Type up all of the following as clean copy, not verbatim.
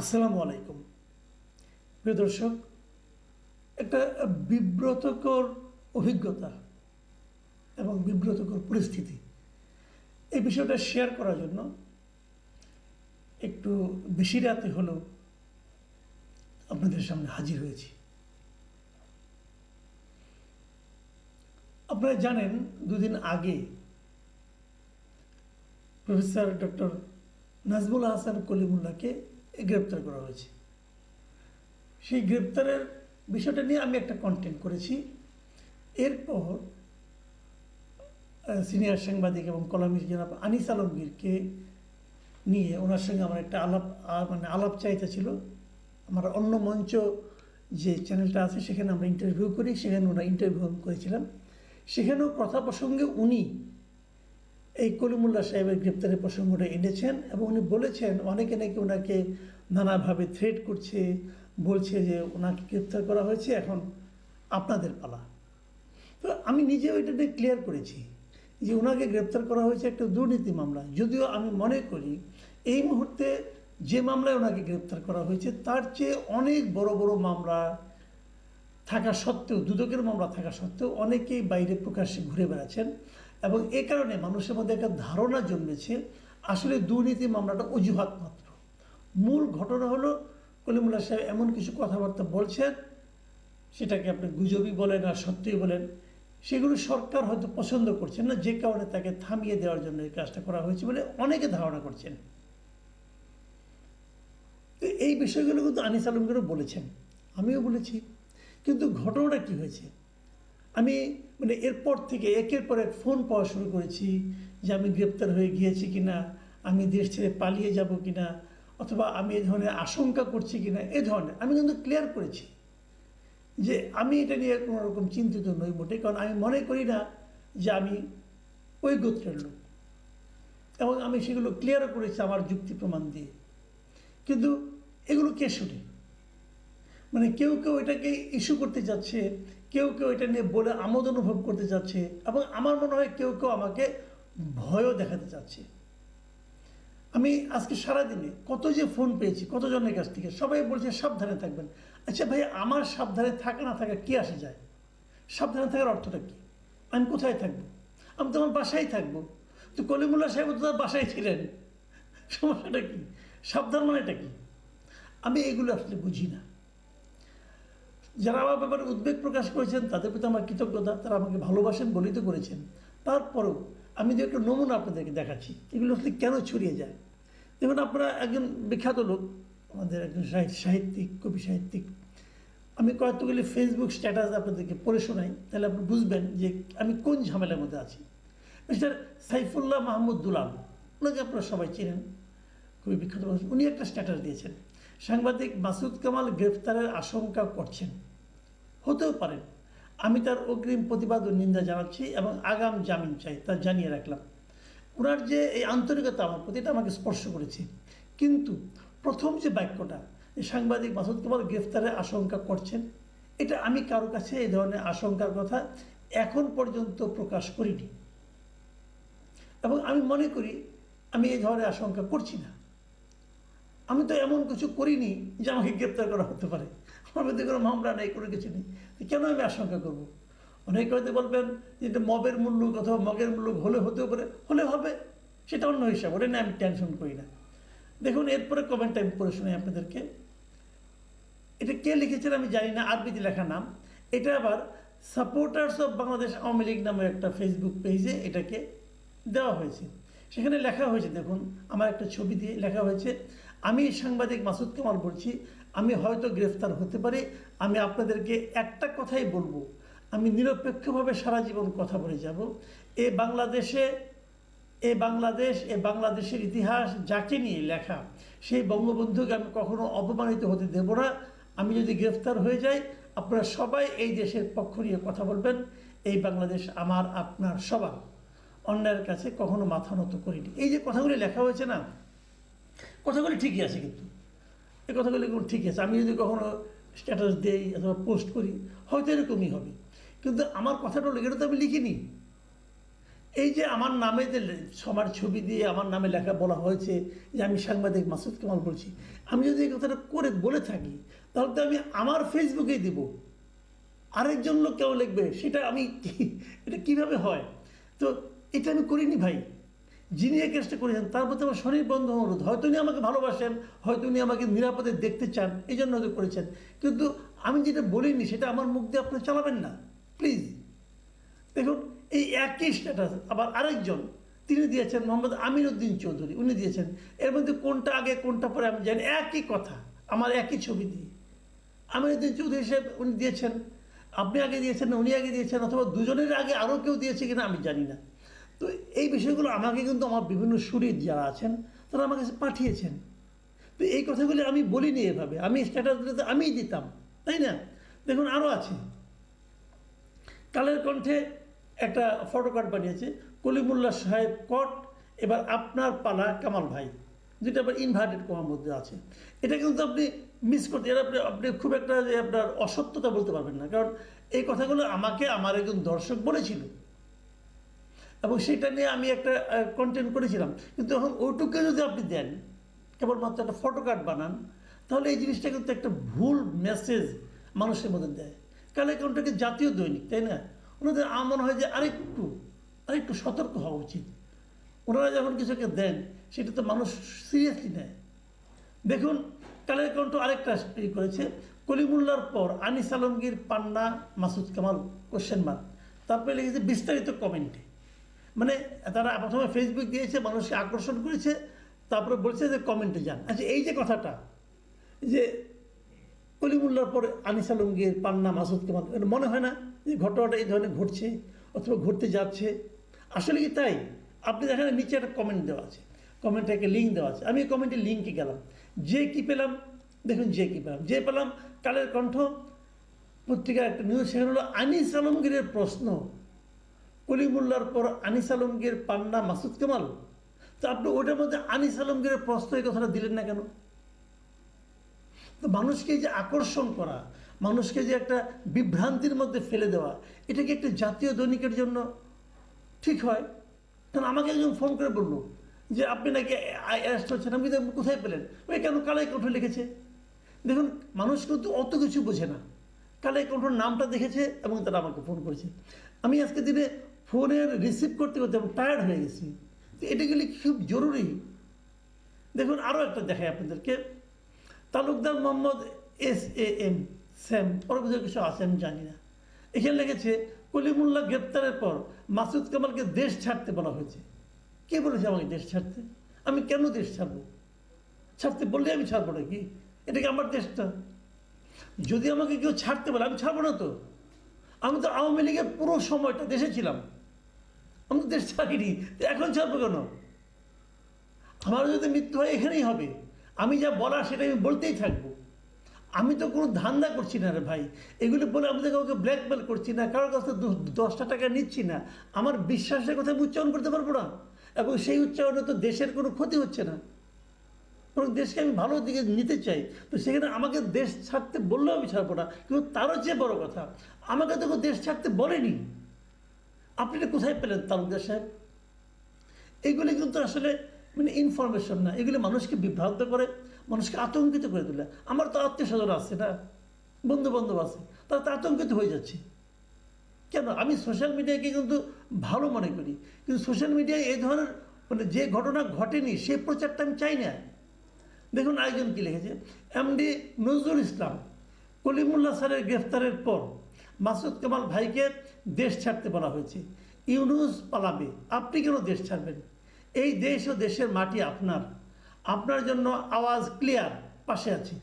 আসসালামু আলাইকুম প্রিয় দর্শক, একটা বিব্রতকর অভিজ্ঞতা এবং বিব্রতকর পরিস্থিতি, এই বিষয়টা শেয়ার করার জন্য একটু বেশি রাতে হলেও আপনাদের সামনে হাজির হয়েছি। আপনারা জানেন, দুদিন আগে প্রফেসর ডক্টর নাজমুল হাসান কলিমুল্লাহকে গ্রেপ্তার করা হয়েছে। সেই গ্রেপ্তারের বিষয়টা নিয়ে আমি একটা কন্টেন্ট করেছি। এরপর সিনিয়র সাংবাদিক এবং কলামিস্ট জনাব আনিস আলমগীরকে নিয়ে ওনার সঙ্গে আমার একটা আলাপ চাইতে ছিল। আমার অন্য মঞ্চ যে চ্যানেলটা আছে সেখানে আমরা ইন্টারভিউ করি, সেখানে ওরা ইন্টারভিউ করেছিলাম। সেখানেও কথা প্রসঙ্গে উনি এই কলিমুল্লাহ সাহেবের গ্রেপ্তারের প্রসঙ্গটা এনেছেন এবং উনি বলেছেন অনেকে নাকি ওনাকে নানাভাবে থ্রেট করছে, বলছে যে ওনাকে গ্রেপ্তার করা হয়েছে, এখন আপনাদের পালা। তো আমি নিজেও এটা নিয়ে ক্লিয়ার করেছি যে ওনাকে গ্রেপ্তার করা হয়েছে একটা দুর্নীতি মামলা। যদিও আমি মনে করি এই মুহূর্তে যে মামলায় ওনাকে গ্রেপ্তার করা হয়েছে তার চেয়ে অনেক বড় বড় মামলা থাকা সত্ত্বেও, দুদকের মামলা থাকা সত্ত্বেও অনেকেই বাইরে প্রকাশ্যে ঘুরে বেড়াচ্ছেন এবং এ কারণে মানুষের মধ্যে একটা ধারণা জন্মেছে আসলে দুর্নীতি মামলাটা অজুহাত মাত্র। মূল ঘটনা হলো কলিমুল্লাহ সাহেব এমন কিছু কথাবার্তা বলছেন, সেটাকে আপনি গুজবই বলেন আর সত্যিই বলেন, সেগুলো সরকার হয়তো পছন্দ করছেন না, যে কারণে তাকে থামিয়ে দেওয়ার জন্য এই কাজটা করা হয়েছে বলে অনেকে ধারণা করছেন। তো এই বিষয়গুলো কিন্তু আনিস আলমগীরও বলেছেন, আমিও বলেছি। কিন্তু ঘটনাটা কী হয়েছে, আমি এরপর থেকে একের পর এক ফোন পাওয়া শুরু করেছি যে আমি গ্রেপ্তার হয়ে গিয়েছি কিনা, আমি দেশ ছেড়ে পালিয়ে যাব কিনা, অথবা আমি এ ধরনের আশঙ্কা করছি কিনা। এ ধরনের আমি কিন্তু ক্লিয়ার করেছি যে আমি এটা নিয়ে কোনো রকম চিন্তিত নই মোটে, কারণ আমি মনে করি না যে আমি ওই গোত্রের লোক, এবং আমি সেগুলো ক্লিয়ারও করেছি আমার যুক্তি প্রমাণ দিয়ে। কিন্তু এগুলো কে শুনে? কেউ কেউ এটাকে ইস্যু করতে যাচ্ছে, কেউ কেউ এটা নিয়ে বলে আমোদ অনুভব করতে যাচ্ছে, এবং আমার মনে হয় কেউ কেউ আমাকে ভয়ও দেখাতে চাচ্ছে। আমি আজকে সারাদিনে কত যে ফোন পেয়েছি কতজনের কাছ থেকে, সবাই বলছে সাবধানে থাকবেন। আচ্ছা ভাই, আমার সাবধানে থাকা না থাকা কী আসে যায়? সাবধানে থাকার অর্থটা কী? আমি কোথায় থাকবো? আমি তো আমার বাসায় থাকবো। তো কলিমুল্লাহ সাহেব তো তার বাসায় ছিলেন, সমস্যাটা কী? সাবধান মানেটা কী? আমি এগুলো আসলে বুঝি না। যারা আমার ব্যাপারে উদ্বেগ প্রকাশ করেছেন তাদের প্রতি আমার কৃতজ্ঞতা, তারা আমাকে ভালোবাসেন বলেই তো করেছেন। তারপরেও আমি যে একটা নমুনা আপনাদেরকে দেখাচ্ছি এগুলো আসলে কেন ছড়িয়ে যায়। দেখুন, আপনারা একজন বিখ্যাত লোক, আমাদের একজন সাহিত্যিক, কবি সাহিত্যিক, আমি কয়েকগুলি ফেসবুক স্ট্যাটাস আপনাদেরকে পড়ে শোনাই, তাহলে আপনি বুঝবেন যে আমি কোন ঝামেলার মধ্যে আছি। মিস্টার সাইফুল্লাহ মাহমুদ দুলাল, ওনাকে আপনারা সবাই চেনেন, খুবই বিখ্যাত মানুষ। উনি একটা স্ট্যাটাস দিয়েছেন, সাংবাদিক মাসুদ কামাল গ্রেফতারের আশঙ্কা করছেন, হতেও পারেন, আমি তার অগ্রিম প্রতিবাদ ও নিন্দা জানাচ্ছি এবং আগাম জামিন চাই, তা জানিয়ে রাখলাম। ওনার যে এই আন্তরিকতা আমার প্রতি, এটা আমাকে স্পর্শ করেছে। কিন্তু প্রথম যে বাক্যটা, সাংবাদিক মাসুদ কামাল গ্রেফতারের আশঙ্কা করছেন, এটা আমি কারো কাছে এই ধরনের আশঙ্কার কথা এখন পর্যন্ত প্রকাশ করিনি, এবং আমি মনে করি আমি এই ধরনের আশঙ্কা করছি না। আমি তো এমন কিছু করিনি যে আমাকে গ্রেপ্তার করা হতে পারে, আমার মধ্যে কোনো মামলা নেই, কোনো কিছু নেই, কেন আমি আশঙ্কা করবো? অনেকে হয়তো বলবেন যে এটা মবের মূল্য অথবা মগের মূল্য হলে হতেও পারে, হলে হবে, সেটা অন্য হিসাব, ওটা নিয়ে আমি টেনশন করি না। দেখুন, এরপরে কমেন্টটা আমি পড়ে শোনাই আপনাদেরকে। এটা কে লিখেছেন আমি জানি না, আরবিতে লেখা নাম। এটা আবার সাপোর্টার্স অফ বাংলাদেশ আওয়ামী লীগ নামের একটা ফেসবুক পেজে এটাকে দেওয়া হয়েছে। সেখানে লেখা হয়েছে, দেখুন, আমার একটা ছবি দিয়ে লেখা হয়েছে, আমি সাংবাদিক মাসুদ কামাল বলছি, আমি হয়তো গ্রেফতার হতে পারি, আমি আপনাদেরকে একটা কথাই বলবো, আমি নিরপেক্ষভাবে সারা জীবন কথা বলে যাব। বাংলাদেশের ইতিহাস যাকে নিয়ে লেখা, সেই বঙ্গবন্ধুকে আমি কখনো অপমানিত হতে দেব না। আমি যদি গ্রেফতার হয়ে যাই, আপনারা সবাই এই দেশের পক্ষ নিয়ে কথা বলবেন। এই বাংলাদেশ আমার, আপনার সবার, অন্যায়ের কাছে কখনো মাথা নত করিনি। এই যে কথাগুলি লেখা হয়েছে না, কথাগুলি ঠিকই আছে, কিন্তু এই কথাগুলি ঠিকই আছে। আমি যদি কখনো স্ট্যাটাস দেই অথবা পোস্ট করি হয়তো এরকমই হবে, কিন্তু আমার কথাটা এটা তো আমি লিখিনি। এই যে আমার নামে যে সবার ছবি দিয়ে আমার নামে লেখা বলা হয়েছে যে আমি সাংবাদিক মাসুদ কামাল বলছি, আমি যদি এই কথাটা করে বলে থাকি তাহলে তো আমি আমার ফেসবুকেই দিব, আরেকজন লোক কেউ লিখবে, সেটা আমি এটা কিভাবে হয়? তো এটা আমি করিনি ভাই। যিনি এই কাজটা করেছেন তার প্রতি আমার শরীর বন্ধ অনুরোধ, হয়তো উনি আমাকে ভালোবাসেন, হয়তো উনি আমাকে নিরাপদে দেখতে চান, এই জন্য হয়তো করেছেন, কিন্তু আমি যেটা বলিনি সেটা আমার মুখ দিয়ে আপনি চালাবেন না প্লিজ। দেখুন, এই একই স্ট্যাটাস আবার আরেকজন তিনি দিয়েছেন, মোহাম্মদ আমির উদ্দিন চৌধুরী, উনি দিয়েছেন। এর মধ্যে কোনটা আগে কোনটা পরে আমি জানি, একই কথা, আমার একই ছবি দিয়ে আমির উদ্দিন চৌধুরী সাহেব উনি দিয়েছেন, আপনি আগে দিয়েছেন না উনি আগে দিয়েছেন, অথবা দুজনের আগে আরও কেউ দিয়েছে কিনা আমি জানি না। তো এই বিষয়গুলো আমাকে কিন্তু আমার বিভিন্ন সুরির যারা আছেন তারা আমার কাছে পাঠিয়েছেন। তো এই কথাগুলি আমি বলিনি এভাবে, আমি স্ট্যাটাস দিলে তো আমিই দিতাম, তাই না? দেখুন, আরও আছে, কালের কণ্ঠে একটা ফটোকার্ড বানিয়েছে, কলিমুল্লাহ সাহেব কট, এবার আপনার পালা কামাল ভাই, যেটা আবার ইনভার্টেড কমার মধ্যে আছে। এটা কিন্তু আপনি মিস করতে, এটা আপনি খুব একটা যে আপনার অসত্যতা বলতে পারবেন না, কারণ এই কথাগুলো আমাকে আমার একজন দর্শক বলেছিল এবং সেটা নিয়ে আমি একটা কন্টেন্ট করেছিলাম। কিন্তু এখন ওইটুকু যদি আপনি দেন, কেবলমাত্র একটা ফটোকার্ড বানান, তাহলে এই জিনিসটা কিন্তু একটা ভুল মেসেজ মানুষের মধ্যে দেয়। কালের কণ্ঠকে জাতীয় দৈনিক, তাই না? ওনাদের আমার মনে হয় যে আরেকটু সতর্ক হওয়া উচিত। ওনারা যখন কিছুকে দেন সেটা তো মানুষ সিরিয়াসলি নেয়। দেখুন, কালের কণ্ঠ আরেকটা করেছে, কলিমুল্লার পর আনিস আলমগীর, পান্না, মাসুদ কামাল কোশ্চেন মার্ক, তারপরে লিখেছে বিস্তারিত কমেন্টে। মানে তারা প্রথমে ফেসবুক দিয়েছে, মানুষকে আকর্ষণ করেছে, তারপরে বলছে যে কমেন্টে যান। আচ্ছা, এই যে কথাটা যে কলিমুল্লার পর আনিস আলমগীর, পান্না, মাসুদ কামাল, মনে হয় না যে ঘটনাটা এই ধরনের ঘটছে অথবা ঘটতে যাচ্ছে? আসলে কি তাই? আপনি দেখেন নিচে একটা কমেন্ট দেওয়া আছে, কমেন্টে একটা লিঙ্ক দেওয়া আছে, আমি এই কমেন্টের লিঙ্কে গেলাম, যে কী পেলাম দেখুন, যে পেলাম কালের কণ্ঠ পত্রিকার একটা নিউজ, সেখানে হলো আনিস আলমগীরের প্রশ্ন, কলিমুল্লার পর আনিস আলমগীর, পান্না, মাসুদ কামাল। তো আপনি ওটার মধ্যে আনিস আলমগীরের প্রশ্ন এই কথাটা দিলেন না কেন? তো মানুষকে যে আকর্ষণ করা, মানুষকে যে একটা বিভ্রান্তির মধ্যে ফেলে দেওয়া, এটা কি একটা জাতীয় দৈনিকের জন্য ঠিক হয়? কারণ আমাকে একজন ফোন করে বললো যে আপনি নাকি অ্যারেস্ট হচ্ছেন। আমি কোথায় পেলেন? ওই কেন কালাই কণ্ঠ লিখেছে। দেখুন, মানুষ কিন্তু অত কিছু বোঝে না, কালাই কণ্ঠর নামটা দেখেছে এবং তারা আমাকে ফোন করেছে। আমি আজকে দিনে ফোনের রিসিভ করতে করতে আমি টায়ার্ড হয়ে গেছি। তো এটাগুলি খুব জরুরি। দেখুন, আরও একটা দেখাই আপনাদেরকে, তালুকদার মোহাম্মদ SAM স্যাম, পরবর্তী কিছু আছে আমি জানি না, এখানে লিখেছে কলিমুল্লাহ গ্রেপ্তারের পর মাসুদ কামালকে দেশ ছাড়তে বলা হয়েছে। কে বলেছে আমাকে দেশ ছাড়তে? আমি কেন দেশ ছাড়বো? ছাড়তে বললে আমি ছাড়বো নাকি? এটা কি আমার দেশটা? যদি আমাকে কেউ ছাড়তে বলে আমি ছাড়বো না। তো আমি তো আওয়ামী লীগের পুরো সময়টা দেশে ছিলাম, আমি তো দেশ ছাড়িনি, এখন ছাড়বো কেন? আমার যদি মৃত্যু হয় এখানেই হবে, আমি যা বলার সেটা আমি বলতেই থাকবো। আমি তো কোনো ধান্দা করছি না রে ভাই, এগুলো বলে আমি তো কাউকে ব্ল্যাকমেল করছি না, কারোর কাছে 10টা টাকা নিচ্ছি না। আমার বিশ্বাসের কথা আমি উচ্চারণ করতে পারবো না, এবং সেই উচ্চারণে তো দেশের কোনো ক্ষতি হচ্ছে না, এবং দেশকে আমি ভালো দিকে নিতে চাই। তো সেখানে আমাকে দেশ ছাড়তে বললেও আমি ছাড়বো না। কিন্তু তারও চেয়ে বড় কথা, আমাকে তো দেশ ছাড়তে বলেনি। আপনি এটা কোথায় পেলেন তালুকদার সাহেব? এইগুলি কিন্তু আসলে মানে ইনফরমেশন না, এগুলি মানুষকে বিভ্রান্ত করে, মানুষকে আতঙ্কিত করে তোলে। আমার তো আত্মীয় স্বজন আছে না, বন্ধু বান্ধব আছে, তারা তো আতঙ্কিত হয়ে যাচ্ছে। কেন? আমি সোশ্যাল মিডিয়াকে কিন্তু ভালো মনে করি, কিন্তু সোশ্যাল মিডিয়ায় এই ধরনের মানে যে ঘটনা ঘটেনি সেই প্রচারটা আমি চাই না। দেখুন, আরেকজন কী লিখেছে, MD নজরুল ইসলাম, কলিমুল্লাহ স্যারের গ্রেফতারের পর মাসুদ কামাল ভাইকে দেশ ছাড়তে বলা হয়েছে, ইউনুস পালাবে, আপনি কেন দেশ ছাড়বেন? এই দেশ ও দেশের মাটি আপনার জন্য আওয়াজ ক্লিয়ার, পাশে আছি।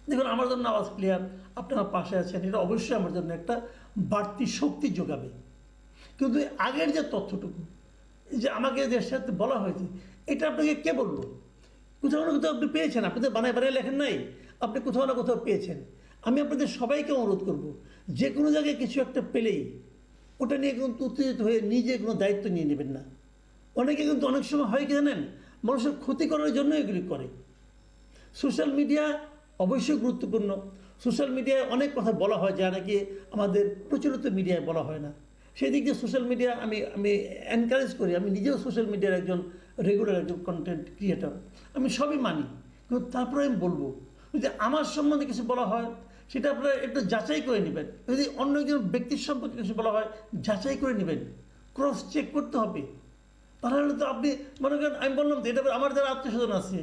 দেখুন, আমার জন্য আওয়াজ ক্লিয়ার, আপনারা পাশে আছেন, এটা অবশ্যই আমার জন্য একটা বাড়তি শক্তি যোগাবে। কিন্তু আগের যে তথ্যটুকু যে আমাকে দেশ ছাড়তে বলা হয়েছে, এটা আপনাকে কে বললো? কোথাও না কোথাও আপনি পেয়েছেন, আপনি তো বানায় লেখেন নাই, আপনি কোথাও না কোথাও পেয়েছেন। আমি আপনাদের সবাইকে অনুরোধ করব, যে কোনো জায়গায় কিছু একটা পেলেই ওটা নিয়ে কিন্তু উত্তেজিত হয়ে নিজে কোনো দায়িত্ব নিয়ে নেবেন না। অনেকে কিন্তু অনেক সময় হয় কি জানেন, মানুষের ক্ষতি করার জন্য এগুলি করে। সোশ্যাল মিডিয়া অবশ্যই গুরুত্বপূর্ণ, সোশ্যাল মিডিয়ায় অনেক কথা বলা হয় যা নাকি আমাদের প্রচলিত মিডিয়ায় বলা হয় না। সেই দিক দিয়ে সোশ্যাল মিডিয়া আমি আমি এনকারেজ করি। আমি নিজেও সোশ্যাল মিডিয়ার একজন রেগুলার একজন কন্টেন্ট ক্রিয়েটর, আমি সবই মানি। কিন্তু তারপরে আমি বলবো, যদি আমার সম্বন্ধে কিছু বলা হয় সেটা আপনারা একটু যাচাই করে নেবেন। যদি অন্য একজন ব্যক্তির সম্পর্কে কিছু বলা হয় যাচাই করে নেবেন, ক্রস চেক করতে হবে। তাহলে তো আপনি মনে করেন, আমি বললাম তো এটা আমার যারা আত্মীয়স্বজন আছে,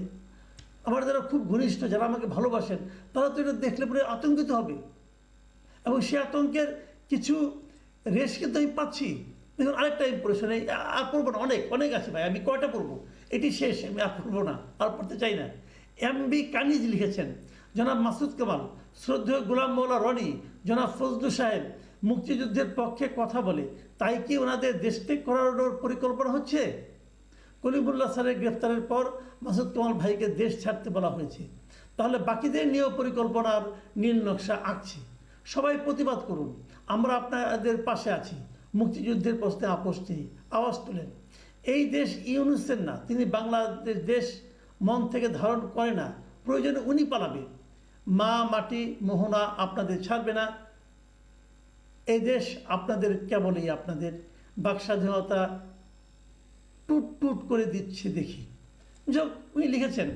আমার যারা খুব ঘনিষ্ঠ, যারা আমাকে ভালোবাসেন, তারা তো এটা দেখলে পরে আতঙ্কিত হবে, এবং সে আতঙ্কের কিছু রেশ কিন্তু আমি পাচ্ছি। দেখুন আরেকটা আমি পড়ে শোনাই, আর পড়বো না, অনেক অনেক আছে ভাই, আমি কয়টা পড়বো, এটি শেষ, আমি আর পড়বো না, আর পড়তে চাই না। এম.বি. কানিজ লিখেছেন, জনাব মাসুদ কামাল, শ্রদ্ধেয় গোলাম মৌলা রনি, জনাব ফজলু সাহেব মুক্তিযুদ্ধের পক্ষে কথা বলে, তাই কি ওনাদের দেশত্যাগ করানোর পরিকল্পনা হচ্ছে? কলিমুল্লাহ স্যারের গ্রেফতারের পর মাসুদ কামাল ভাইকে দেশ ছাড়তে বলা হয়েছে, তাহলে বাকিদের নিয়েও পরিকল্পনার নীল নকশা আঁকছে। সবাই প্রতিবাদ করুন, আমরা আপনাদের পাশে আছি। মুক্তিযুদ্ধের প্রশ্নে আপোষ নেই, আওয়াজ তুলেন। এই দেশ ইউনুসের না, তিনি বাংলাদেশ দেশ মন থেকে ধারণ করে না, প্রয়োজনে উনি পালাবে। মা মাটি মোহনা আপনাদের ছাড়বে না, এই দেশ আপনাদের, কেবলই আপনাদের। বাক স্বাধীনতা টুট টুট করে দিচ্ছে দেখি। যাক, উনি লিখেছেন,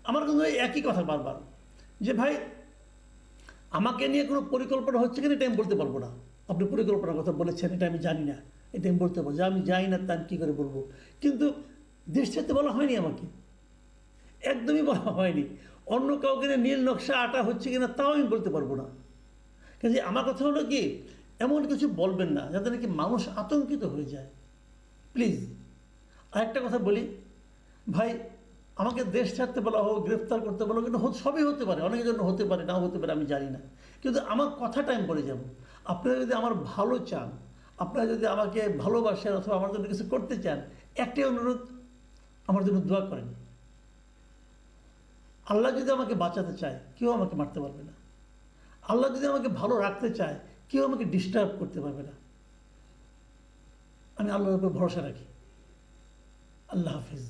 আমার কিন্তু একই কথা বারবার, যে ভাই আমাকে নিয়ে কোনো পরিকল্পনা হচ্ছে কিনা এটা আমি বলতে পারবো না। আপনি পরিকল্পনার কথা বলেছেন, এটা আমি জানি না, এটা আমি বলতে পারবো, যে আমি জানি না তা আমি কী করে বলবো। কিন্তু দেশ ছাড়তে বলা হয়নি আমাকে, একদমই বলা হয়নি। অন্য কাউকে নীল নকশা আটা হচ্ছে কিনা তাও আমি বলতে পারবো না। কাজে আমার কথা হলো কি, এমন কিছু বলবেন না যাতে নাকি মানুষ আতঙ্কিত হয়ে যায়, প্লিজ। আরেকটা কথা বলি ভাই, আমাকে দেশ ছাড়তে বলা হোক, গ্রেফতার করতে বলা হোক, কিন্তু সবই হতে পারে, অনেকের জন্য হতে পারে, নাও হতে পারে, আমি জানি না। কিন্তু আমার কথাটা আমি বলে যাব, আপনারা যদি আমার ভালো চান, আপনারা যদি আমাকে ভালোবাসেন অথবা আমার জন্য কিছু করতে চান, একটাই অনুরোধ, আমার জন্য দোয়া করেন। আল্লাহ যদি আমাকে বাঁচাতে চায়, কেউ আমাকে মারতে পারবে না। আল্লাহ যদি আমাকে ভালো রাখতে চায়, কেউ আমাকে ডিস্টার্ব করতে পারবে না। আমি আল্লাহর উপর ভরসা রাখি। আল্লাহ হাফিজ।